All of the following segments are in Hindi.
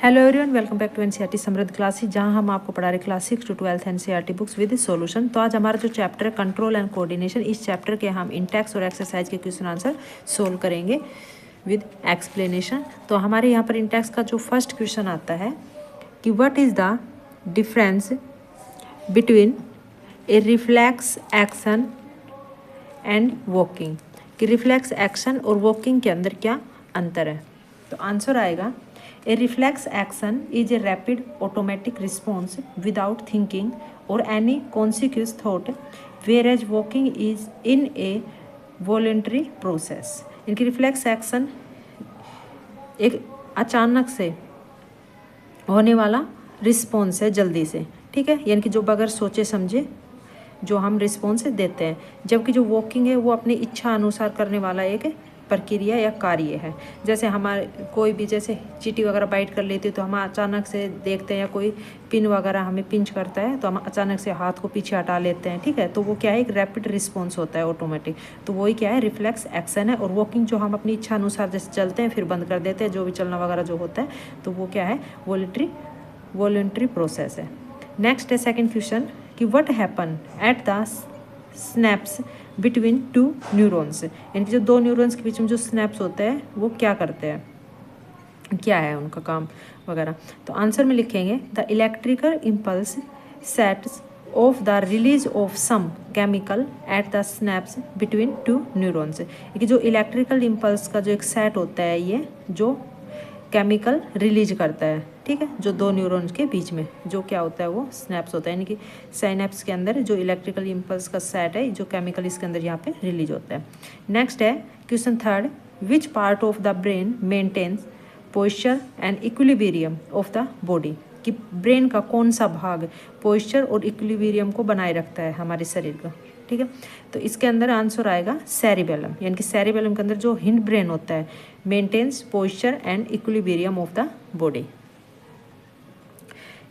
Hello everyone, welcome back to NCERT Samriddh classes, जहां हम आपको पढ़ा रहे class 6 to 12th NCERT books with solution. तो आज हमारा जो चैप्टर है कंट्रोल एंड कोऑर्डिनेशन, इस चैप्टर के हम इंटेक्स और एक्सरसाइज के क्वेश्चन आंसर सोल्व करेंगे विद एक्सप्लेनेशन। तो हमारे यहाँ पर इंटेक्स का जो फर्स्ट क्वेश्चन आता है कि what is the difference between A reflex action and walking, कि रिफ्लेक्स एक्शन और वॉकिंग के अंदर क्या अंतर है। तो आंसर आएगा A reflex action is a rapid automatic response without thinking or any consequent thought, whereas walking is in a voluntary process. इनकी रिफ्लेक्स एक्शन एक अचानक से होने वाला रिस्पॉन्स है, जल्दी से, ठीक है, यानी कि जो बगैर सोचे समझे जो हम रिस्पॉन्स देते हैं, जबकि जो वॉकिंग है वो अपनी इच्छा अनुसार करने वाला एक प्रक्रिया या कार्य है। जैसे हमारे कोई भी जैसे चींटी वगैरह बाइट कर लेती है तो हम अचानक से देखते हैं, या कोई पिन वगैरह हमें पिंच करता है तो हम अचानक से हाथ को पीछे हटा लेते हैं, ठीक है। तो वो क्या है, एक रैपिड रिस्पॉन्स होता है, ऑटोमेटिक। तो वही क्या है, रिफ्लेक्स एक्शन है। और वॉकिंग जो हम अपनी इच्छा अनुसार जैसे चलते हैं फिर बंद कर देते हैं, जो भी चलना वगैरह जो होता है, तो वो क्या है, वॉलंटरी प्रोसेस है। नेक्स्ट है सेकेंड क्वेश्चन कि what happen at the synapse between two neurons, यानी कि जो दो न्यूरॉन्स के बीच में जो स्नैप्स होते हैं वो क्या करते हैं, क्या है उनका काम वगैरह। तो आंसर में लिखेंगे the electrical impulse sets off the release of some chemical at the synapse between two neurons, कि जो इलेक्ट्रिकल इम्पल्स का जो एक सेट होता है, ये जो केमिकल रिलीज करता है, ठीक है, जो दो न्यूरॉन्स के बीच में जो क्या होता है वो स्नैप्स होता है, यानी कि साइनेप्स के अंदर जो इलेक्ट्रिकल इम्पल्स का सेट है, जो केमिकल इसके अंदर यहाँ पे रिलीज होता है। नेक्स्ट है question third, which part of the brain maintains posture and equilibrium of the body, कि ब्रेन का कौन सा भाग पोस्चर और इक्विलिब्रियम को बनाए रखता है हमारे शरीर का, ठीक है। तो इसके अंदर आंसर आएगा सेरिबेलम, यानी कि सेरिबेलम के अंदर जो हिंड ब्रेन होता है maintains posture and equilibrium of the body.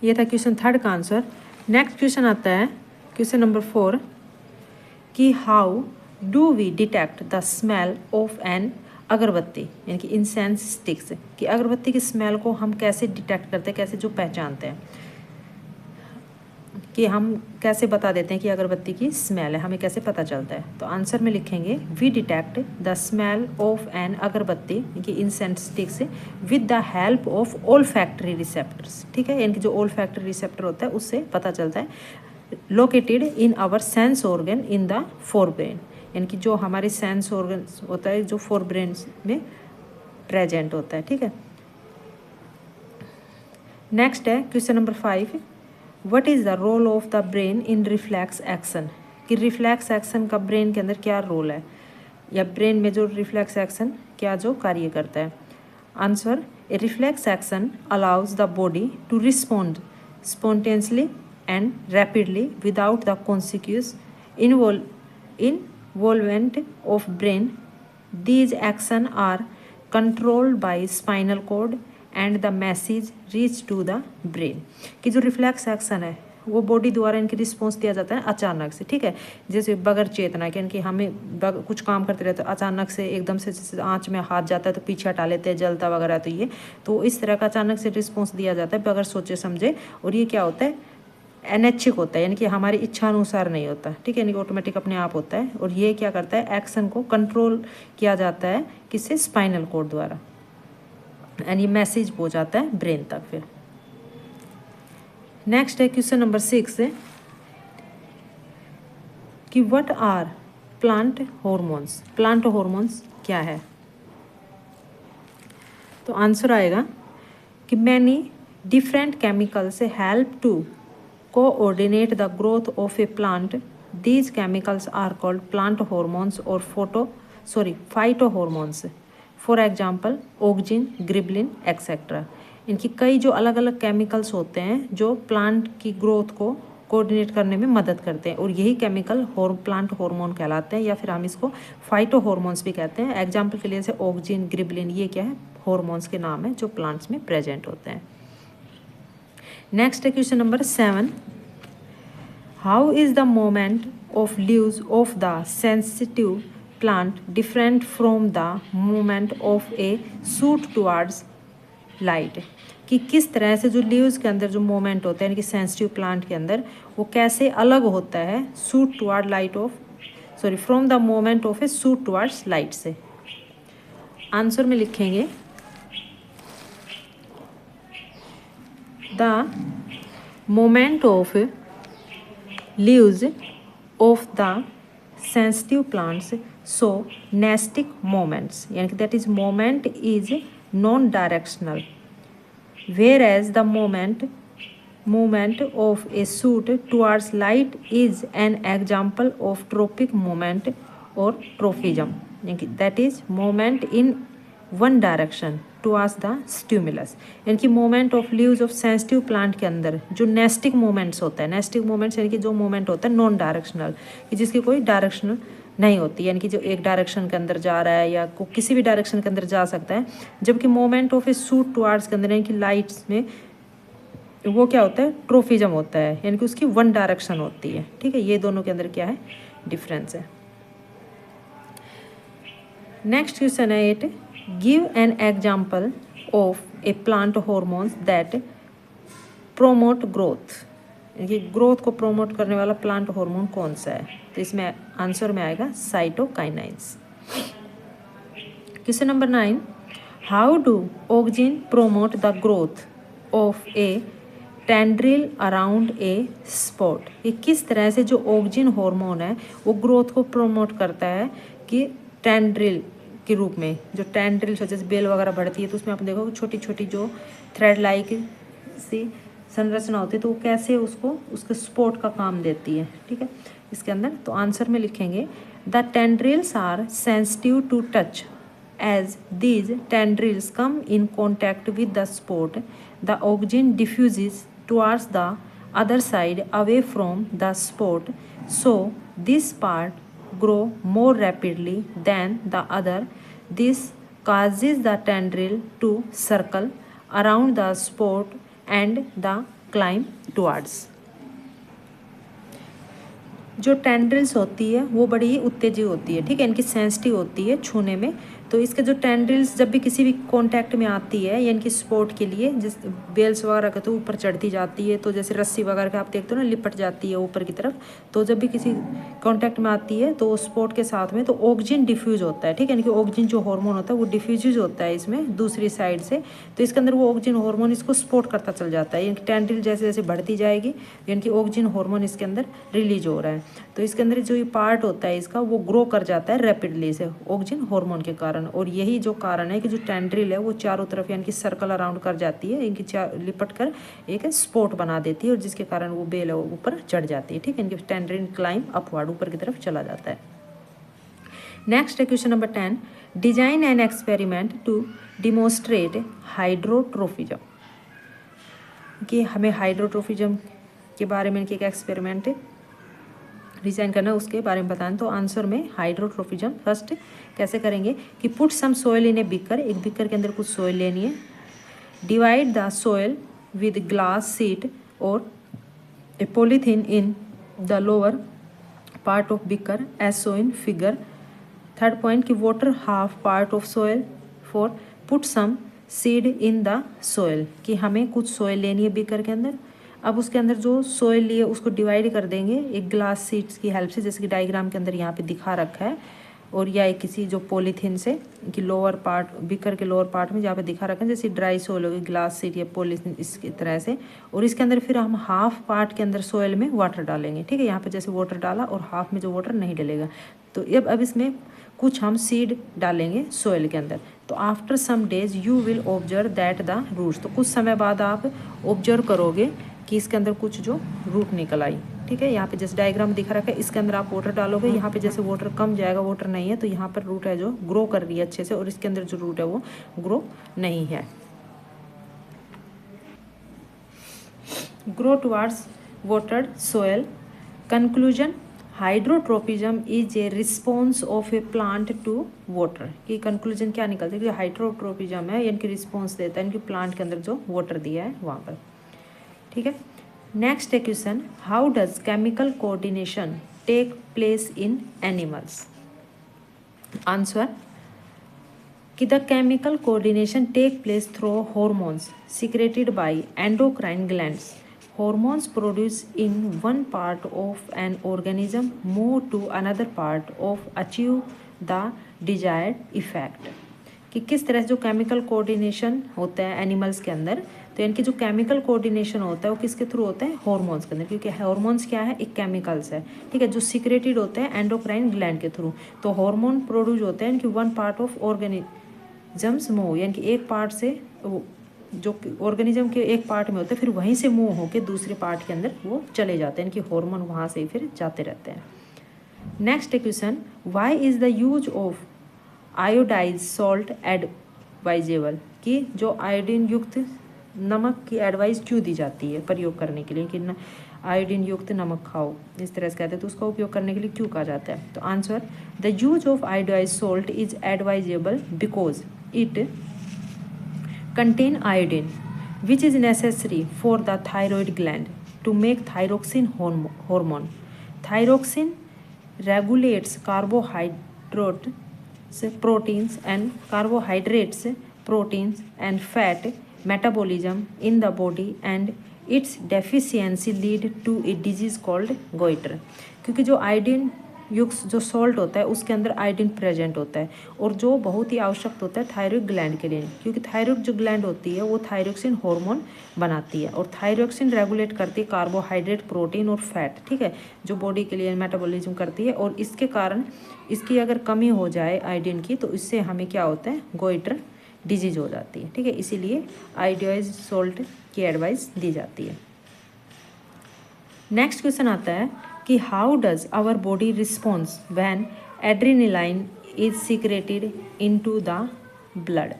ये था क्वेश्चन थर्ड का आंसर। नेक्स्ट क्वेश्चन आता है क्वेश्चन नंबर 4 कि how do we detect the smell of an agarbatti, यानी कि इंसेंस स्टिक्स, कि अगरबत्ती की स्मेल को हम कैसे डिटेक्ट करते हैं, कैसे जो पहचानते हैं, कि हम कैसे बता देते हैं कि अगरबत्ती की स्मेल है, हमें कैसे पता चलता है। तो आंसर में लिखेंगे we detect the smell of an agarbatti कि incense sticks with the help of olfactory receptors, ठीक है, यानी कि जो ओल्फैक्टरी रिसेप्टर होता है उससे पता चलता है, located in our sense organ in the fore brain, यानी कि जो हमारे सेंस ऑर्गन होता है जो फोर ब्रेन में प्रेजेंट होता है, ठीक है। नेक्स्ट है question number 5, what is the role of the brain in reflex action, कि रिफ्लेक्स एक्शन का ब्रेन के अंदर क्या रोल है, या ब्रेन में जो रिफ्लेक्स एक्शन क्या जो कार्य करता है। Answer, a reflex action allows the body to respond spontaneously and rapidly without the consequence involvement of brain. These action are controlled by spinal cord and the message reach to the brain, कि जो रिफ्लेक्स एक्शन है वो बॉडी द्वारा इनकी रिस्पॉन्स दिया जाता है अचानक से, ठीक है, जैसे बगैर चेतना के, यानी कि हमें कुछ काम करते रहते तो अचानक से एकदम से जैसे आँच में हाथ जाता है तो पीछे हटा लेते हैं, जलता वगैरह, तो ये तो इस तरह का अचानक से रिस्पॉन्स दिया जाता है बगैर सोचे समझे। और ये क्या होता है, अनैच्छिक होता है, यानी कि हमारी इच्छा अनुसार नहीं होता, ठीक है, यानी कि ऑटोमेटिक अपने आप होता है। और ये क्या करता है, एक्शन को कंट्रोल किया जाता है किससे, स्पाइनल कॉर्ड द्वारा, एंड ये मैसेज पहुंच जाता है ब्रेन तक। फिर नेक्स्ट है क्वेश्चन नंबर 6 कि what are plant hormones, plant hormones क्या है। तो आंसर आएगा कि many different chemicals help to coordinate the growth of a plant. These chemicals are called plant hormones और phyto hormones. For example auxin, gibberellin etcetera. इनकी कई जो अलग अलग केमिकल्स होते हैं जो प्लांट की ग्रोथ को कोऑर्डिनेट करने में मदद करते हैं, और यही केमिकल प्लांट हार्मोन कहलाते हैं, या फिर हम इसको फाइटो हार्मोन्स भी कहते हैं। एग्जाम्पल के लिए जैसे ऑक्सिन, गिबरेलिन, ये क्या है, हार्मोन्स के नाम है जो प्लांट्स में प्रेजेंट होते हैं। नेक्स्ट है question number 7, how is the moment of leaves of the sensitive plant different from the movement of a shoot towards light, कि किस तरह से जो लीव्स के अंदर जो मूवमेंट होता है यानी कि सेंसिटिव प्लांट के अंदर वो कैसे अलग होता है suit toward light of from the movement of A suit towards light से। आंसर में लिखेंगे the moment of leaves of the sensitive plants show nestic moments यानी कि that is moment is non-directional whereas the movement of a shoot towards light is an example of tropic movement or tropism यानी कि that is movement in one direction towards the stimulus यानी कि movement of leaves of sensitive plant के अंदर जो नेस्टिक मूवमेंट्स होता है, नेस्टिक मूवमेंट्स यानी कि जो मूवमेंट होता है नॉन डायरेक्शनल कि जिसकी कोई डायरेक्शनल नहीं होती यानी कि जो एक डायरेक्शन के अंदर जा रहा है या किसी भी डायरेक्शन के अंदर जा सकता है, जबकि movement of A shoot towards के अंदर यानी कि लाइट्स में वो क्या होता है ट्रोफिज्म होता है यानी कि उसकी वन डायरेक्शन होती है। ठीक है, ये दोनों के अंदर क्या है डिफरेंस है। नेक्स्ट क्वेश्चन है 8 give an example of a plant hormones that promote growth यानी कि ग्रोथ को प्रोमोट करने वाला प्लांट हार्मोन कौन सा है, तो इसमें आंसर में आएगा cytokinins. Question number 9 how do auxin promote the growth of a tendril around a support, ये किस तरह से जो ऑक्सिन हार्मोन है वो ग्रोथ को प्रोमोट करता है कि टेंड्रिल के रूप में, जो टेंड्रिल जैसे बेल वगैरह बढ़ती है तो उसमें आप देखोगे छोटी छोटी जो थ्रेड लाइक सी संरचना होती है तो वो कैसे उसको उसके स्पोर्ट का काम देती है। ठीक है, इसके अंदर तो आंसर में लिखेंगे the tendrils are sensitive to touch as these tendrils come in contact with the support the auxin diffuses towards the other side away from the support so this part grow more rapidly than the other. This causes the tendril to circle around the spot and the climb towards. जो टेंड्रिल्स होती है वो बड़ी उत्तेजित होती है, ठीक है, इनकी सेंसिटिव होती है छूने में, तो इसके जो टेंड्रिल्स जब भी किसी भी कांटेक्ट में आती है यानी कि सपोर्ट के लिए जिस बेल्स वगैरह का तो ऊपर चढ़ती जाती है, तो जैसे रस्सी वगैरह का आप देखते हो ना लिपट जाती है ऊपर की तरफ, तो जब भी किसी कांटेक्ट में आती है तो सपोर्ट के साथ में तो ऑक्सिन डिफ्यूज होता है। ठीक है, यानी कि ऑक्सिन जो हार्मोन होता है वो डिफ्यूज होता है इसमें दूसरी साइड से, तो इसके अंदर वो ऑक्सिन हार्मोन इसको सपोर्ट करता चल जाता है, यानी कि टेंड्रिल जैसे जैसे बढ़ती जाएगी यानी कि ऑक्सिन हार्मोन इसके अंदर रिलीज हो रहा है, तो इसके अंदर जो ये पार्ट होता है इसका वो ग्रो कर जाता है रैपिडली से ऑक्सिन हार्मोन के कारण, और यही जो कारण है कि जो टेंड्रिल है वो चारों तरफ यानी कि सर्कल अराउंड कर जाती है, इनकी लिपट कर एक स्पोर्ट बना देती है और जिसके कारण वो बेल है ऊपर चढ़ जाती है। ठीक है, इनकी टेंड्रिल क्लाइंब अपवर्ड ऊपर की तरफ चला जाता है। नेक्स्ट है question number 10 design an experiment to demonstrate hydrotropism, कि हमें हाइड्रोट्रोफिज्म के बारे में एक एक्सपेरिमेंट डिजाइन करना है उसके बारे में बताएं, तो आंसर में हाइड्रोट्रोफिज्म फर्स्ट कैसे करेंगे कि put some soil in a beaker, एक बिकर के अंदर कुछ सोयल लेनी है, divide the soil with glass sheet और a polythene in the lower part of beaker as shown in figure. Third point कि water half part of soil. Four put some seed in the soil, कि हमें कुछ सोयल लेनी है बिकर के अंदर, अब उसके अंदर जो सोयल लिए उसको डिवाइड कर देंगे एक ग्लास शीट्स की हेल्प से, जैसे कि डायग्राम के अंदर यहाँ पे दिखा रखा है, और या एक किसी जो पॉलीथीन से कि लोअर पार्ट बिकर के लोअर पार्ट में जहाँ पे दिखा रखा है जैसे ड्राई सोयल होगी ग्लास शीट या पॉलीथीन इसकी तरह से, और इसके अंदर फिर हम हाफ पार्ट के अंदर सोयल में वाटर डालेंगे। ठीक है, यहाँ पे जैसे वाटर डाला और हाफ में जो वाटर नहीं डलेगा, तो अब इसमें कुछ हम सीड डालेंगे सोयल के अंदर, तो after some days you will observe that the roots, तो कुछ समय बाद आप ऑब्जर्व करोगे कि इसके अंदर कुछ जो रूट निकल आई। ठीक है, यहाँ पे जैसे डायग्राम दिखा रखा है इसके अंदर आप वाटर डालोगे, यहाँ पे जैसे वाटर कम जाएगा वाटर नहीं है, तो यहाँ पर रूट है जो ग्रो कर रही है अच्छे से, और इसके अंदर जो रूट है वो ग्रो नहीं है। Grow towards watered soil. Conclusion hydrotropism is a response of a plant to water, कि कंक्लूजन क्या निकलता है कि हाइड्रोट्रोपिज्म है यानी कि रिस्पॉन्स देता है यानी कि प्लांट के अंदर जो वाटर दिया है वहाँ पर। ठीक है, नेक्स्ट है question how does chemical coordination take place in animals. Answer कि the chemical coordination take place through hormones secreted by endocrine glands. Hormones produced in one part of an organism move to another part of achieve the desired effect. कि किस तरह से जो केमिकल कोऑर्डिनेशन होता है एनिमल्स के अंदर, तो इनकी जो केमिकल कोऑर्डिनेशन होता है वो किसके थ्रू होता है? हॉर्मोन्स के अंदर, क्योंकि हॉर्मोन्स क्या है? एक केमिकल्स है, ठीक है, जो सिक्रेटेड होते हैं एंडोक्राइन ग्लैंड के थ्रू. तो हार्मोन प्रोड्यूस होते हैं इनकी one part of organisms move, यानी कि एक पार्ट से जो ऑर्गेनिज्म के एक पार्ट में होते हैं फिर वहीं से मूव होकर दूसरे पार्ट के अंदर वो चले जाते हैं, इनकी हार्मोन वहाँ से फिर जाते रहते हैं. Next question, why is the use of iodise salt advisable. कि जो आयोडीन युक्त नमक की एडवाइस क्यों दी जाती है प्रयोग करने के लिए, कि आयोडीन युक्त नमक खाओ, इस तरह से कहते हैं, तो उसका उपयोग करने के लिए क्यों कहा जाता है? तो answer, the use of iodise salt is advisable because it contain iodine which is necessary for the thyroid gland to make thyroxine hormone. Thyroxine regulates proteins and fat metabolism in the body, and its deficiency lead to a disease called goiter. क्योंकि जो आयोडीन युक्त जो सॉल्ट होता है उसके अंदर आयोडीन प्रेजेंट होता है, और जो बहुत ही आवश्यक होता है थायरॉइड ग्लैंड के लिए, क्योंकि थायरॉइड जो ग्लैंड होती है वो थायरोक्सिन हार्मोन बनाती है, और थायरोक्सिन रेगुलेट करती है कार्बोहाइड्रेट, प्रोटीन और फैट, ठीक है, जो बॉडी के लिए मेटाबॉलिज्म करती है. और इसके कारण इसकी अगर कमी हो जाए आयोडीन की, तो इससे हमें क्या होता है? गोइटर डिजीज हो जाती है, ठीक है, इसीलिए आयोडाइज्ड सॉल्ट की एडवाइस दी जाती है. नेक्स्ट क्वेश्चन आता है कि how does our body response when adrenaline is secreted into the blood.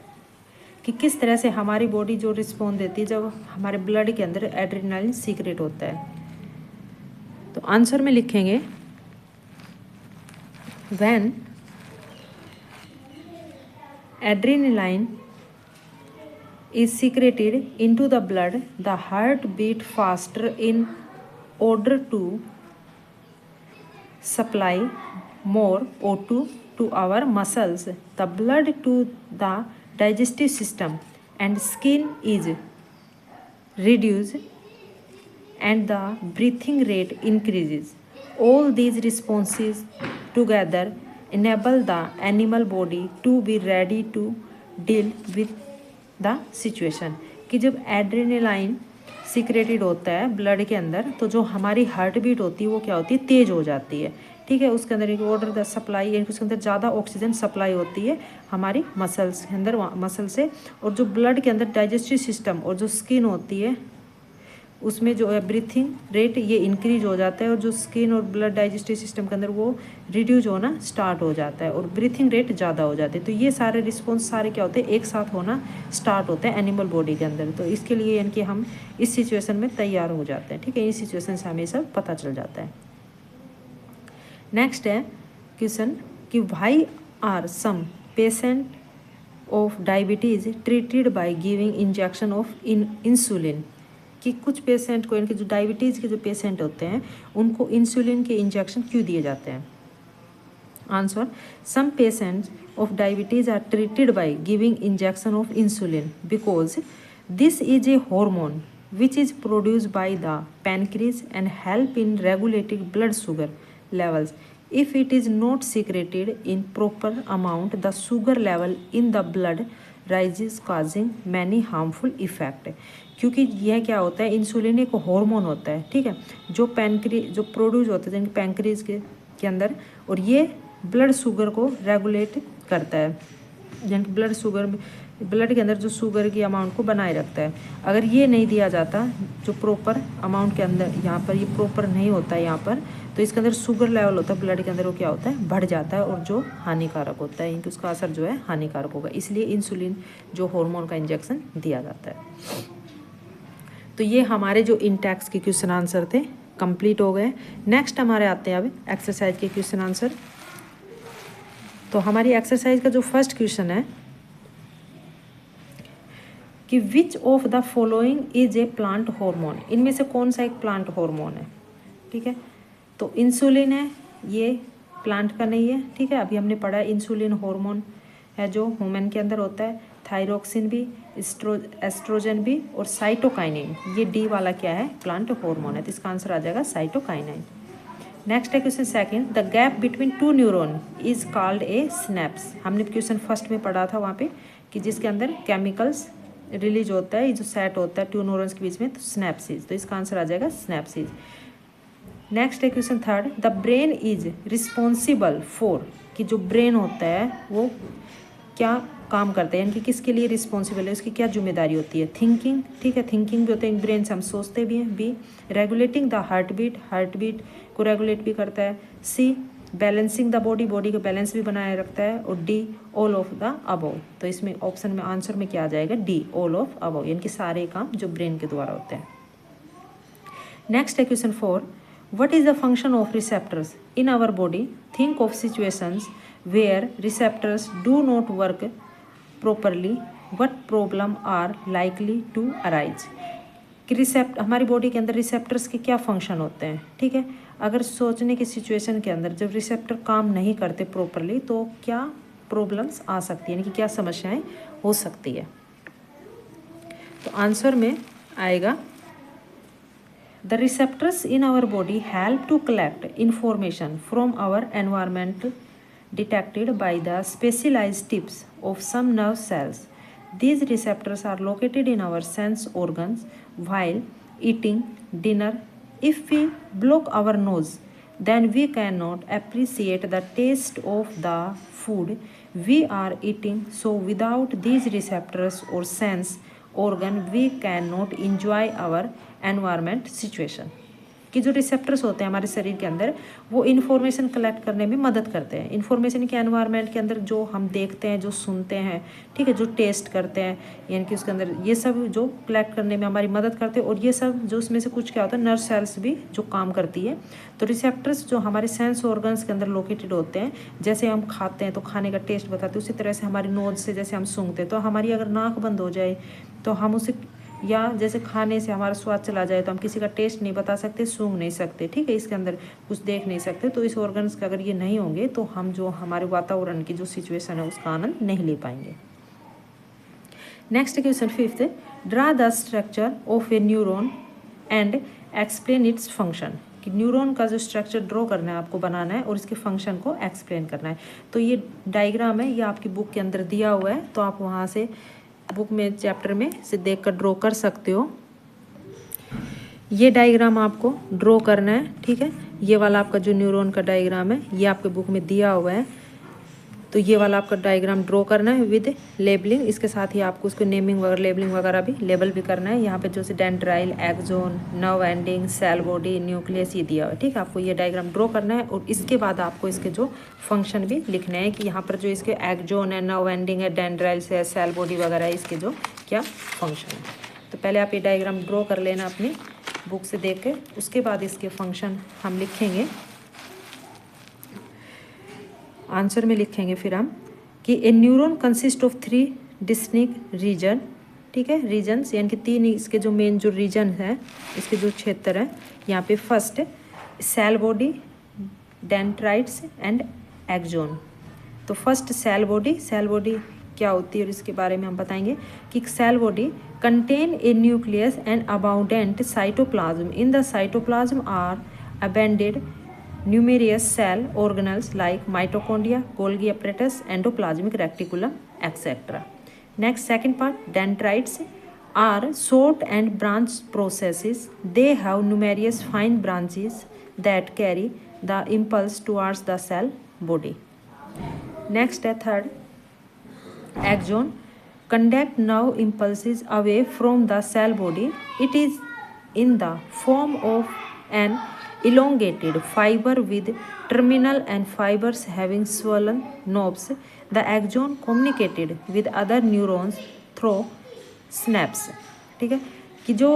कि किस तरह से हमारी बॉडी जो रिस्पॉन्स देती है जब हमारे ब्लड के अंदर एड्रेनालाइन सीक्रेट होता है. तो आंसर में लिखेंगे, when adrenaline is secreted into the blood the heart beat faster in order to supply more O2 to our muscles, the blood to the digestive system and skin is reduced, and the breathing rate increases. All these responses together enable the animal body to be ready to deal with the situation. कि जब एड्रेनालाइन सीक्रेटेड होता है ब्लड के अंदर, तो जो हमारी हार्ट बीट होती है वो क्या होती है? तेज़ हो जाती है, ठीक है, उसके अंदर एक ऑर्डर द सप्लाई, यानी उसके अंदर ज़्यादा ऑक्सीजन सप्लाई होती है हमारी मसल्स के अंदर, मसल से. और जो ब्लड के अंदर डाइजेस्टिव सिस्टम और जो स्किन होती है उसमें जो है ब्रीथिंग रेट ये इंक्रीज हो जाता है, और जो स्किन और ब्लड डाइजेस्टिव सिस्टम के अंदर वो रिड्यूज होना स्टार्ट हो जाता है, और ब्रीथिंग रेट ज़्यादा हो जाती है. तो ये सारे रिस्पॉन्स सारे क्या होते हैं? एक साथ होना स्टार्ट होते हैं एनिमल बॉडी के अंदर. तो इसके लिए यानी कि हम इस सिचुएशन में तैयार हो जाते हैं, ठीक है, इस सिचुएशन से हमें सब पता चल जाता है. नेक्स्ट है क्वेश्चन कि why are some patient of diabetes treated by giving injection of insulin. कि कुछ पेशेंट को, इनके जो डायबिटीज़ के जो पेशेंट होते हैं उनको इंसुलिन के इंजेक्शन क्यों दिए जाते हैं? Answer, some patients of diabetes are treated by giving injection of insulin because this is a hormone which is produced by the pancreas and help in regulating blood sugar levels. If it is not secreted in proper amount, the sugar level in the blood rises, causing many harmful effect. क्योंकि यह क्या होता है? इंसुलिन एक हार्मोन होता है, ठीक है, जो जो प्रोड्यूस होता है पैनक्रियाज के अंदर, और ये ब्लड शुगर को रेगुलेट करता है, यानी ब्लड के अंदर जो शुगर की अमाउंट को बनाए रखता है. अगर ये नहीं दिया जाता जो प्रॉपर अमाउंट के अंदर, यहाँ पर ये प्रॉपर नहीं होता है यहाँ पर, तो इसके अंदर शुगर लेवल होता है ब्लड के अंदर, वो क्या होता है? बढ़ जाता है, और जो हानिकारक होता है, इनकी उसका असर जो है हानिकारक होगा. इसलिए इंसुलिन जो हार्मोन का इंजेक्शन दिया जाता है. तो ये हमारे जो इंटेक्स के क्वेश्चन आंसर थे कंप्लीट हो गए. नेक्स्ट हमारे आते हैं अब एक्सरसाइज के क्वेश्चन आंसर. तो हमारी एक्सरसाइज का जो फर्स्ट क्वेश्चन है कि which of the following is a plant hormone. इनमें से कौन सा एक प्लांट हार्मोन है? ठीक है, तो इंसुलिन है, ये प्लांट का नहीं है, ठीक है, अभी हमने पढ़ा इंसुलिन हार्मोन है जो ह्यूमन के अंदर होता है, थायरोक्सिन भी, एस्ट्रोजन भी और साइटोकाइनिन। ये डी वाला क्या है, प्लांट हार्मोन है, तो इसका आंसर आ जाएगा साइटोकाइनिन। नेक्स्ट है question second, the gap between two neuron is called a synapse. हमने क्वेश्चन फर्स्ट में पढ़ा था वहाँ पे कि जिसके अंदर केमिकल्स रिलीज होता है, ये जो सेट होता है टू न्यूरॉन्स के बीच में, तो सिनेप्सिस, तो इसका आंसर आ जाएगा सिनेप्सिस। नेक्स्ट है question third, the brain is responsible for, कि जो ब्रेन होता है वो क्या काम करता है, यानी कि किसके लिए रिस्पॉन्सिबल है, उसकी क्या जिम्मेदारी होती है, थिंकिंग, ठीक है, थिंकिंग भी होता है, ब्रेन से हम सोचते भी हैं। B, regulating the heart beat को रेगुलेट भी करता है। सी, बैलेंसिंग द बॉडी को बैलेंस भी बनाए रखता है। और D, all of the above, तो इसमें ऑप्शन में आंसर में क्या आ जाएगा, डी, ऑल ऑफ अबव, यानी कि सारे काम जो ब्रेन के द्वारा होते हैं। नेक्स्ट है question 4, what is the function of receptors in our body, think of situations where receptors do not work properly, what problem are likely to arise. कि हमारी बॉडी के अंदर रिसेप्टर्स के क्या फंक्शन होते हैं, ठीक है, अगर सोचने की सिचुएशन के अंदर जब रिसेप्टर काम नहीं करते प्रॉपरली तो क्या प्रॉब्लम्स आ सकती है, यानी कि क्या समस्याएं हो सकती है। तो आंसर में आएगा, the receptors in our body help to collect information from our environment detected by the specialized tips of some nerve cells. These receptors are located in our sense organs while eating dinner. If we block our nose, then we cannot appreciate the taste of the food we are eating. So without these receptors or sense organ, we cannot enjoy our environment situation. कि जो रिसेप्टर्स होते हैं हमारे शरीर के अंदर वो इन्फॉर्मेशन कलेक्ट करने में मदद करते हैं। इन्फॉर्मेशन के एनवायरनमेंट के अंदर जो हम देखते हैं, जो सुनते हैं, ठीक है, जो टेस्ट करते हैं, यानी कि उसके अंदर ये सब जो कलेक्ट करने में हमारी मदद करते हैं। और ये सब जो उसमें से कुछ क्या होता है, नर्व सेल्स भी जो काम करती है। तो रिसेप्टर्स जो हमारे सेंस ऑर्गन्स के अंदर लोकेटेड होते हैं, जैसे हम खाते हैं तो खाने का टेस्ट बताते हैं, उसी तरह से हमारी नोज से जैसे हम सूंघते हैं तो हमारी अगर नाक बंद हो जाए तो हम उसे, या जैसे खाने से हमारा स्वाद चला जाए तो हम किसी का टेस्ट नहीं बता सकते, सूंघ नहीं सकते, ठीक है, इसके अंदर कुछ देख नहीं सकते। तो इस ऑर्गन्स का अगर ये नहीं होंगे तो हम जो हमारे वातावरण की जो सिचुएशन है उसका आनंद नहीं ले पाएंगे। Next question 5, draw the structure of A neuron and explain its function. कि न्यूरॉन का जो स्ट्रक्चर ड्रॉ करना है, आपको बनाना है और इसके फंक्शन को एक्सप्लेन करना है। तो ये डायग्राम है, ये आपकी बुक के अंदर दिया हुआ है, तो आप वहाँ से बुक में चैप्टर में से देख कर ड्रॉ कर सकते हो। ये डायग्राम आपको ड्रॉ करना है, ठीक है, ये वाला आपका जो न्यूरॉन का डायग्राम है ये आपके बुक में दिया हुआ है। तो ये वाला आपका डायग्राम ड्रॉ करना है विद लेबलिंग, इसके साथ ही आपको उसको नेमिंग वगैरह, लेबलिंग वगैरह भी लेबल भी करना है। यहाँ पे जो से dendrite, axon, nerve ending, cell body, nucleus ये दिया हुआ है, ठीक है। आपको ये डायग्राम ड्रॉ करना है और इसके बाद आपको इसके जो फंक्शन भी लिखने हैं कि यहाँ पर जो इसके एक्सोन है, नर्व एंडिंग है, डेंड्राइल्स है, सेल बॉडी वगैरह है, इसके जो क्या फंक्शन है। तो पहले आप ये डायग्राम ड्रॉ कर लेना अपनी बुक से देख के, उसके बाद इसके फंक्शन हम लिखेंगे, आंसर में लिखेंगे फिर हम कि a neuron consist of 3 distinct region, ठीक है, रीजन्स, यानी कि 3 इसके जो मेन जो रीजन है, इसके जो क्षेत्र है, यहाँ पे first cell body, dendrites and axon. तो फर्स्ट सेल बॉडी क्या होती है और इसके बारे में हम बताएंगे कि cell body contain a nucleus and abundant cytoplasm. In the cytoplasm are अबेंडेड numerous cell organelles like mitochondria, Golgi apparatus, endoplasmic reticulum, etc. Next, second part, dendrites are short and branch processes. They have numerous fine branches that carry the impulse towards the cell body. Next, third, axon conduct nerve impulses away from the cell body. It is in the form of an elongated fiber with terminal and fibers having swollen knobs. The axon communicated with other neurons through synapse, ठीक है, कि जो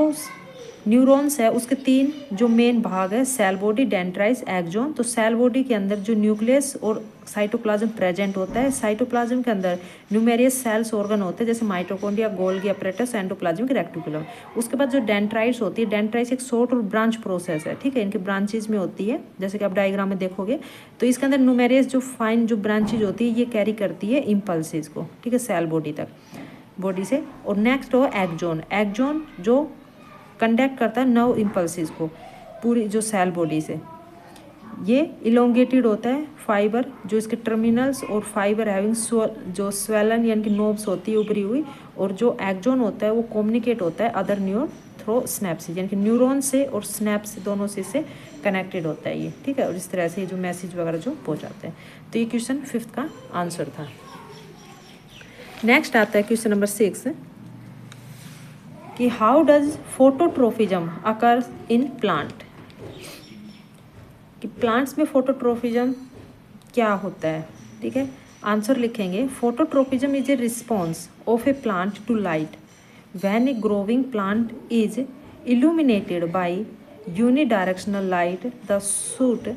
न्यूरॉन्स है उसके 3 जो मेन भाग है, सेल बॉडी, डेंड्राइट्स, एक्सोन। तो सेल बॉडी के अंदर जो न्यूक्लियस और साइटोप्लाज्म प्रेजेंट होता है, साइटोप्लाज्म के अंदर न्यूमेरियस सेल्स ऑर्गन होते हैं जैसे mitochondria, Golgi apparatus, endoplasmic reticulum. उसके बाद जो डेंड्राइट्स होती है, डेंड्राइट्स एक शॉर्ट और ब्रांच प्रोसेस है, ठीक है, इनके ब्रांचेज में होती है जैसे कि आप डायग्राम में देखोगे। तो इसके अंदर न्यूमेरियस जो फाइन जो ब्रांचेज होती है ये कैरी करती है इम्पल्सेस को, ठीक है, सेल बॉडी तक, बॉडी से। और नेक्स्ट हो एक्सोन। एक्सोन जो कंडक्ट करता है 9 इम्पल्सेस को पूरी जो सेल बॉडी से। ये इलोंगेटेड होता है फाइबर जो इसके टर्मिनल्स और फाइबर हैविंग जो स्वेलन यानी कि नोब्स होती है उभरी हुई। और जो एक्सोन होता है वो कम्युनिकेट होता है अदर न्यूरॉन थ्रू स्नैप्सिस, यानी कि न्यूरॉन से और स्नैप्स दोनों से कनेक्टेड होता है ये, ठीक है। और इस तरह से ये जो मैसेज वगैरह जो पहुँचाते हैं। तो ये क्वेश्चन 5th का आंसर था। नेक्स्ट आता है क्वेश्चन नंबर 6 कि how does phototropism occur in plant, कि प्लांट्स में फोटोट्रोफिज्म क्या होता है, ठीक है। आंसर लिखेंगे, phototropism is a response of a plant to light when a growing plant is illuminated by unidirectional light. The shoot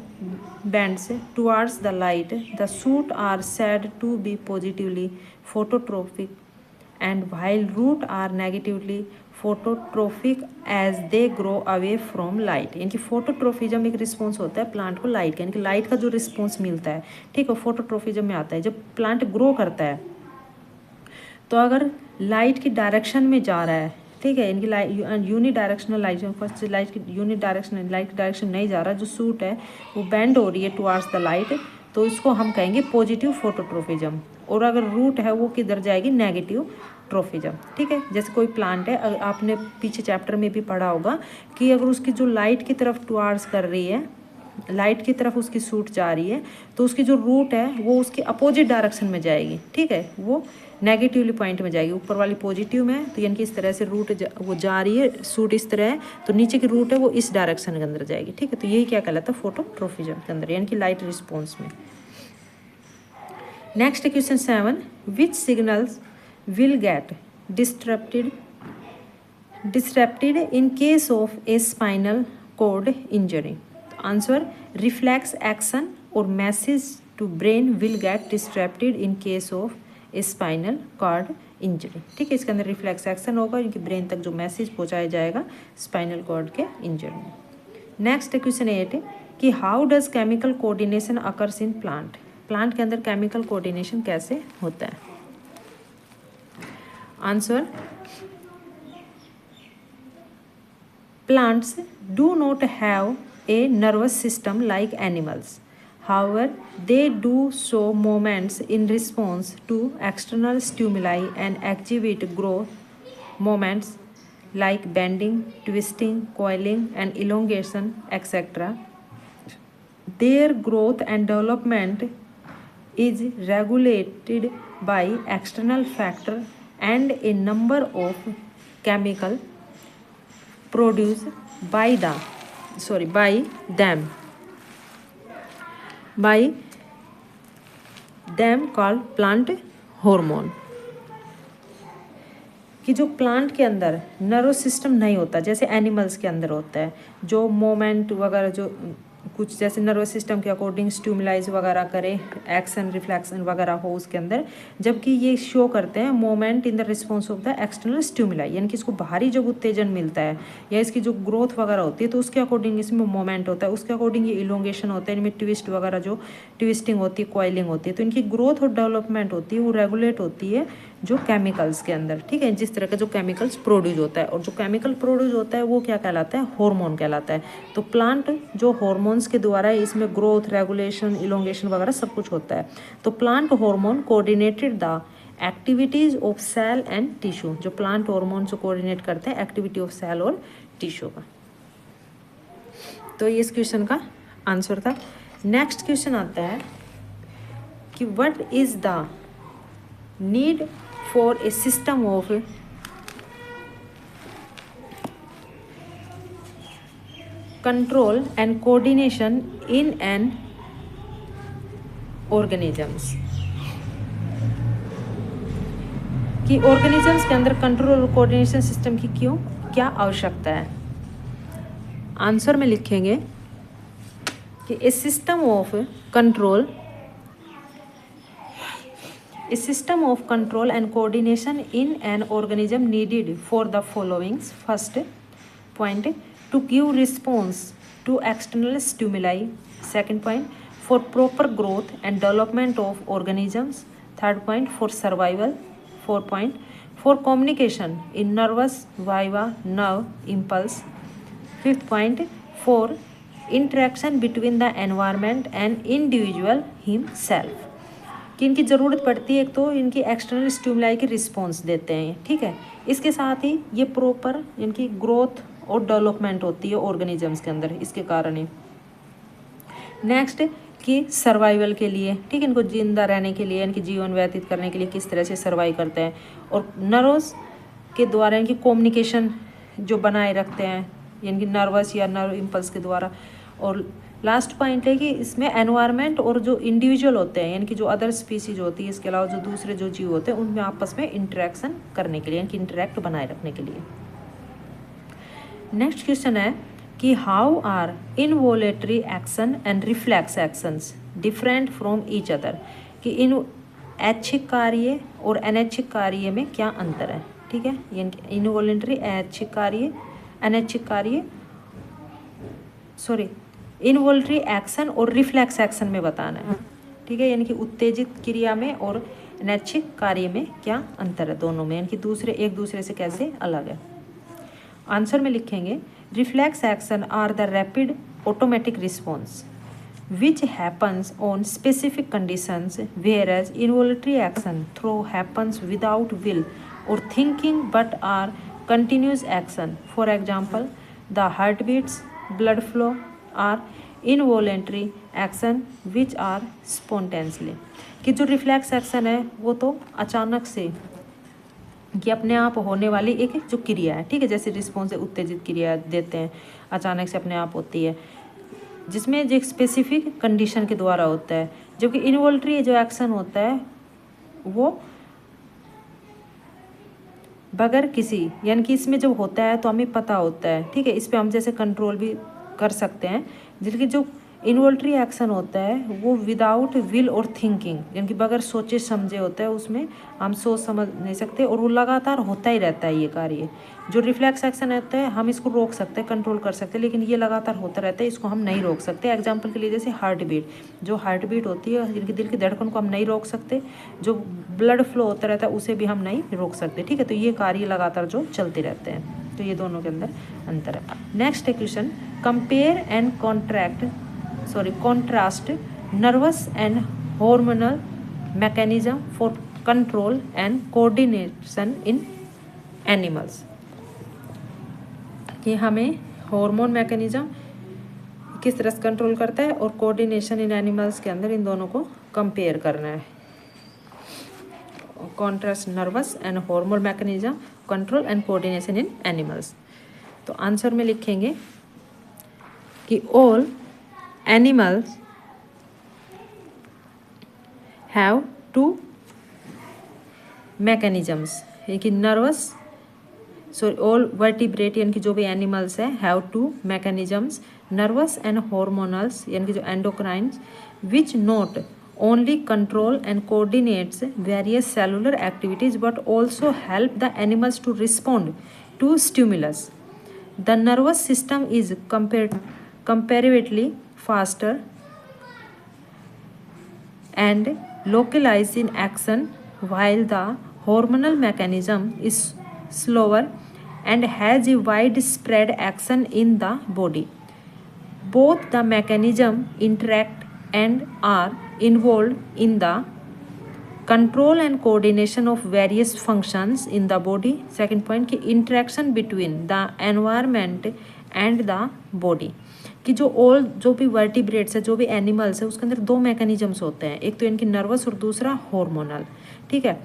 bends towards the light. The shoot are said to be positively phototrophic, and while root are negatively phototropic as they grow away from light. यानी कि फोटोट्रोफिज्म एक रिस्पॉन्स होता है प्लांट को लाइट का, यानी कि लाइट का जो रिस्पॉन्स मिलता है, ठीक है, फोटोट्रोफिज्म में आता है। जब प्लांट ग्रो करता है तो अगर लाइट की डायरेक्शन में जा रहा है, ठीक है, इनकी यूनिडायरेक्शनल लाइट, फर्स्ट लाइट की यूनिडायरेक्शनल लाइट की डायरेक्शन नहीं जा रहा, जो सूट है वो बेंड हो रही है टुवार्ड्स द लाइट, तो इसको हम कहेंगे पॉजिटिव फोटोट्रोफिज्म। और अगर रूट है वो किधर जाएगी, नेगेटिव ट्रोफिज्म, ठीक है। जैसे कोई प्लांट है, आपने पीछे चैप्टर में भी पढ़ा होगा कि अगर उसकी जो लाइट की तरफ टुवार्ड्स कर रही है, लाइट की तरफ उसकी सूट जा रही है, तो उसकी जो रूट है वो उसके अपोजिट डायरेक्शन में जाएगी, ठीक है, वो नेगेटिवली पॉइंट में जाएगी। ऊपर वाली पॉजिटिव में, तो यानी कि इस तरह से रूट वो जा रही है, सूट इस तरह है, तो नीचे की रूट है वो इस डायरेक्शन के अंदर जाएगी, ठीक है। तो यही क्या कहलाता है, फोटोट्रोफिज्म के अंदर, यानी कि लाइट रिस्पॉन्स में। Next question 7, which signals will get disrupted in case of a spinal cord injury. Answer, reflex action or message to brain will get disrupted in case of a spinal cord injury, ठीक है। इसके अंदर रिफ्लेक्स एक्शन होगा, इनकी ब्रेन तक जो मैसेज पहुंचाया जाएगा स्पाइनल कॉर्ड के इंजरी में। नेक्स्ट क्वेश्चन 8 कि how does chemical coordination occurs in plant. Plant के अंदर केमिकल कोऑर्डिनेशन कैसे होता है। Answer, plants do not have a nervous system like animals. However, they do show movements in response to external stimuli and exhibit growth movements like bending, twisting, coiling, and elongation, etc. Their growth and development is regulated by external factors and a number of chemical produced by them called plant hormone। कि जो प्लांट के अंदर नर्वस सिस्टम नहीं होता जैसे एनिमल्स के अंदर होता है, जो मोमेंट वगैरह जो कुछ जैसे नर्वस सिस्टम के अकॉर्डिंग स्टिमुलाइज वगैरह करे, एक्शन रिफ्लेक्शन वगैरह हो उसके अंदर, जबकि ये शो करते हैं moment in the response of the external stimuli, यानी कि इसको बाहरी जब उत्तेजन मिलता है या इसकी जो ग्रोथ वगैरह होती है तो उसके अकॉर्डिंग इसमें मोमेंट होता है, उसके अकॉर्डिंग ये इलोंगेशन होता है, इनमें ट्विस्ट वगैरह जो ट्विस्टिंग होती है, कॉइलिंग होती है, तो इनकी ग्रोथ और डेवलपमेंट होती है वो रेगुलेट होती है जो केमिकल्स के अंदर, ठीक है, जिस तरह का जो केमिकल्स प्रोड्यूस होता है। और जो केमिकल प्रोड्यूस होता है वो क्या कहलाता है, हार्मोन कहलाता है। तो प्लांट जो हार्मोन्स के द्वारा इसमें ग्रोथ, रेगुलेशन, इलोंगेशन वगैरह सब कुछ होता है। तो plant hormone coordinated the activities of cell and tissue, जो प्लांट हार्मोन जो कोऑर्डिनेट करते हैं एक्टिविटी ऑफ सेल और टिश्यू का। तो ये इस क्वेश्चन का आंसर था। नेक्स्ट क्वेश्चन आता है कि what is the need for a system of control and coordination in an organisms, कि organisms के अंदर कंट्रोल और कोऑर्डिनेशन सिस्टम की क्या आवश्यकता है। आंसर में लिखेंगे कि a system of control and coordination in an organism needed for the followings. First point, to give response to external stimuli. Second point, for proper growth and development of organisms. Third point, for survival. Four point, for communication in nervous via nerve impulse. Fifth point, for interaction between the environment and individual himself. कि इनकी ज़रूरत पड़ती है, एक तो इनकी एक्सटर्नल स्टिमुलाई की रिस्पॉन्स देते हैं, ठीक है। इसके साथ ही ये प्रॉपर इनकी ग्रोथ और डेवलपमेंट होती है ऑर्गेनिजम्स के अंदर, इसके कारण ही। नेक्स्ट कि सर्वाइवल के लिए, ठीक है, इनको जिंदा रहने के लिए, इनकी जीवन व्यतीत करने के लिए किस तरह से सर्वाइव करते हैं, और नर्व्स के द्वारा इनकी कम्युनिकेशन जो बनाए रखते हैं इनकी नर्वस या नर्व इम्पल्स के द्वारा। और लास्ट पॉइंट है कि इसमें एनवायरनमेंट और जो इंडिविजुअल होते हैं, यानी कि जो अदर स्पीसीज होती है, इसके अलावा जो दूसरे जो जीव होते हैं, उनमें आपस में इंटरेक्शन करने के लिए, इनकी इंटरेक्ट बनाए रखने के लिए। नेक्स्ट क्वेश्चन है कि how are involuntary action and reflex actions different from each other. कि इन ऐच्छिक कार्य और अनैच्छिक कार्य में क्या अंतर है, ठीक है। यानी इनवॉलेंटरी ऐच्छिक कार्य, अनैच्छिक कार्य, सॉरी इनवॉलेंटरी एक्शन और रिफ्लेक्स एक्शन में बताना है, ठीक है। यानी कि उत्तेजित क्रिया में और अनैच्छिक कार्य में क्या अंतर है दोनों में, यानी कि दूसरे एक दूसरे से कैसे अलग है। आंसर में लिखेंगे reflex action are the rapid automatic response which happens on specific conditions, whereas involuntary action through happens without will or thinking but are continuous action. For example, the heartbeats, blood flow are involuntary action which are spontaneously. कि जो रिफ्लेक्स एक्शन है वो तो अचानक से कि अपने आप होने वाली एक जो क्रिया है, ठीक है, जैसे रिस्पॉन्स उत्तेजित क्रिया देते हैं, अचानक से अपने आप होती है, जिसमें जो स्पेसिफिक कंडीशन के द्वारा होता है। जबकि इनवॉल्ट्री जो एक्शन होता है वो बगैर किसी, यानी कि इसमें जब होता है तो हमें पता होता है, ठीक है, इस पर हम जैसे कंट्रोल भी कर सकते हैं। जबकि जो इनवॉल्ट्री एक्शन होता है वो विदाउट विल और थिंकिंग, यानी कि बगैर सोचे समझे होता है, उसमें हम सोच समझ नहीं सकते और वो लगातार होता ही रहता है ये कार्य। जो रिफ्लेक्स एक्शन होता है हम इसको रोक सकते हैं, कंट्रोल कर सकते हैं, लेकिन ये लगातार होता रहता है, इसको हम नहीं रोक सकते। एग्जाम्पल के लिए जैसे हार्ट बीट, जो हार्ट बीट होती है, जिनकी दिल की धड़कन को हम नहीं रोक सकते, जो ब्लड फ्लो होता रहता है उसे भी हम नहीं रोक सकते, ठीक है। तो ये कार्य लगातार जो चलते रहते हैं, तो ये दोनों के अंदर अंतर है। नेक्स्ट है question, compare and contrast nervous and hormonal mechanism for control and coordination in animals। कि हमें हार्मोन मैकेनिज्म किस तरह से कंट्रोल करता है और कोऑर्डिनेशन इन एनिमल्स के अंदर इन दोनों को कंपेयर करना है। Contrast nervous and hormone mechanism control and coordination in animals. तो आंसर में लिखेंगे कि all animals have two mechanisms, यानी कि नर्वस, सॉरी ऑल वर्टिब्रेट यानी कि जो भी एनिमल्स है have two mechanisms, nervous and hormonals यानी कि जो endocrines, which not only control and coordinates various cellular activities but also help the animals to respond to stimulus. The nervous system is comparatively faster and localized in action, while the hormonal mechanism is slower and has a widespread action in the body. Both the mechanism interact and are involved in the control and coordination of various functions in the body. Second point कि interaction between the environment and the body, कि जो भी वर्टिब्रेट्स है, जो भी एनिमल्स है, उसके अंदर दो मैकेनिज्म्स होते हैं, एक तो इनकी नर्वस और दूसरा हार्मोनल, ठीक है,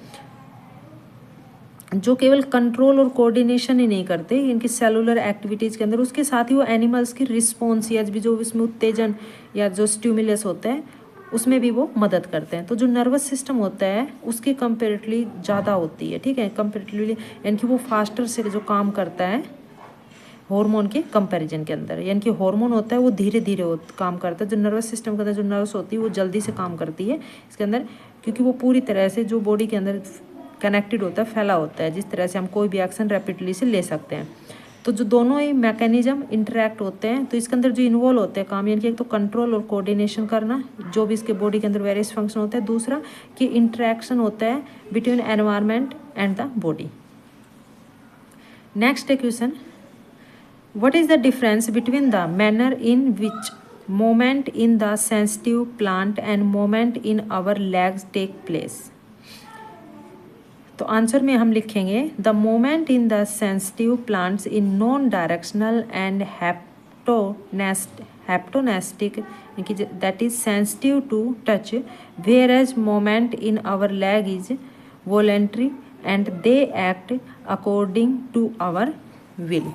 जो केवल कंट्रोल और कोऑर्डिनेशन ही नहीं करते इनकी सेलुलर एक्टिविटीज़ के अंदर, उसके साथ ही वो एनिमल्स की रिस्पॉन्स या भी जो इसमें उत्तेजन या जो स्टिमुलस होता है उसमें भी वो मदद करते हैं। तो जो नर्वस सिस्टम होता है उसकी कंपेरेटिवली ज़्यादा होती है, ठीक है, कंपेरेटिवली, यानी कि वो फास्टर से जो काम करता है हार्मोन के कंपैरिजन के अंदर। यानी कि हार्मोन होता है वो धीरे धीरे काम करता है, जो नर्वस सिस्टम के अंदर जो नर्व्स होती है वो जल्दी से काम करती है इसके अंदर, क्योंकि वो पूरी तरह से जो बॉडी के अंदर कनेक्टेड होता है, फैला होता है, जिस तरह से हम कोई भी एक्शन रैपिडली से ले सकते हैं। तो जो दोनों ही मैकेनिज्म इंटरेक्ट होते हैं तो इसके अंदर जो इन्वॉल्व होते हैं काम, यानी कि एक तो कंट्रोल और कोऑर्डिनेशन करना जो भी इसके बॉडी के अंदर वेरियस फंक्शन होता है, दूसरा कि इंटरेक्शन होता है between environment and the body. Next है question, what is the difference between the manner in which moment in the sensitive plant and moment in our legs take place. तो आंसर में हम लिखेंगे the moment in the sensitive plants in non directional and haptonastic, that is sensitive to touch, whereas moment in our leg is voluntary and they act according to our will.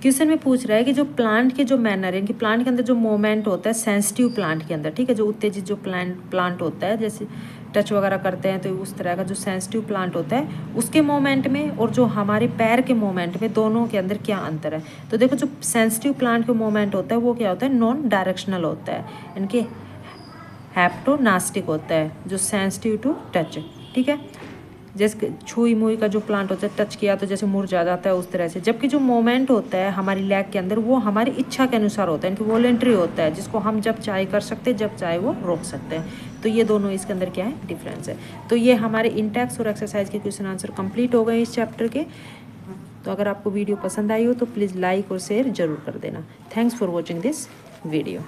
Question में पूछ रहा है कि जो प्लांट के जो मैनर है कि प्लांट के अंदर जो मोमेंट होता है सेंसिटिव प्लांट के अंदर, ठीक है, जो उत्तेजित जो प्लांट होता है, जैसे टच वगैरह करते हैं तो उस तरह का जो सेंसिटिव प्लांट होता है उसके मोमेंट में और जो हमारे पैर के मोमेंट में, दोनों के अंदर क्या अंतर है। तो देखो जो सेंसिटिव प्लांट के मोमेंट होता है वो क्या होता है, नॉन डायरेक्शनल होता है, यानी कि हैप्टोनास्टिक होता है, जो सेंसिटिव टू टच, ठीक है, जैसे छुई मुई का जो प्लांट होता है, टच किया तो जैसे मुरझा जाता है उस तरह से। जबकि जो मोमेंट होता है हमारी लेग के अंदर वो हमारी इच्छा के अनुसार होता है, यानी कि वॉलेंट्री होता है, जिसको हम जब चाहे कर सकते हैं, जब चाहे वो रोक सकते हैं। तो ये दोनों इसके अंदर क्या है, डिफरेंस है। तो ये हमारे इंटेक्स और एक्सरसाइज के क्वेश्चन आंसर कंप्लीट हो गए इस चैप्टर के। तो अगर आपको वीडियो पसंद आई हो तो प्लीज़ लाइक और शेयर जरूर कर देना। Thanks for watching this video.